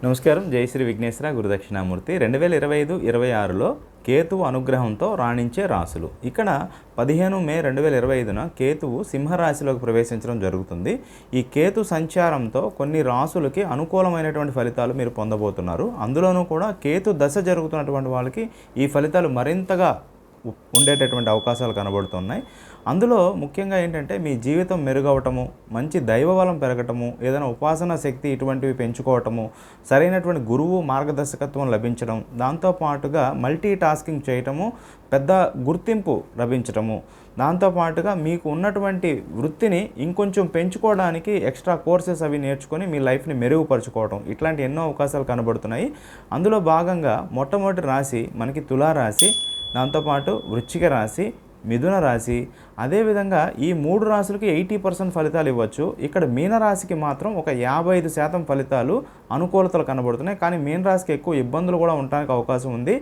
నమస్కారం. జై శ్రీ విఘ్నేశ్వర గురుదక్షిణామూర్తి. 2025-26లో కేతువు అనుగ్రహంతో రాణించే రాశులు. ఇక్కడ 15 మే 2025న కేతువు సింహరాశిలోకి ప్రవేశించడం జరుగుతుంది. ఈ కేతు సంచారంతో కొన్ని రాశులకి అనుకూలమైనటువంటి ఫలితాలు మీరు పొందబోతున్నారు. అందులోనూ కూడా కేతు దశ జరుగుతున్నటువంటి వాళ్ళకి ఈ ఫలితాలు మరింతగా ఉండేటటువంటి అవకాశాలు కనబడుతున్నాయి. అందులో ముఖ్యంగా ఏంటంటే మీ జీవితం మెరుగవటము, మంచి దైవబలం పెరగటము, ఏదైనా ఉపాసనా శక్తి ఇటువంటివి పెంచుకోవటము, సరైనటువంటి గురువు మార్గదర్శకత్వం లభించడం, దాంతోపాటుగా మల్టీ టాస్కింగ్ చేయటము, పెద్ద గుర్తింపు లభించటము, దాంతోపాటుగా మీకు ఉన్నటువంటి వృత్తిని ఇంకొంచెం పెంచుకోవడానికి ఎక్స్ట్రా కోర్సెస్ అవి నేర్చుకొని మీ లైఫ్ని మెరుగుపరుచుకోవటం, ఇట్లాంటి ఎన్నో అవకాశాలు కనబడుతున్నాయి. అందులో భాగంగా మొట్టమొదటి రాశి మనకి తులారాశి, దాంతోపాటు వృశ్చిక రాశి, మిథున రాశి. అదేవిధంగా ఈ 3 రాశులకి 80% ఫలితాలు ఇవ్వచ్చు. ఇక్కడ మీనరాశికి మాత్రం ఒక 55% ఫలితాలు అనుకూలతలు కనబడుతున్నాయి. కానీ మీనరాశికి ఎక్కువ ఇబ్బందులు కూడా ఉండడానికి అవకాశం ఉంది.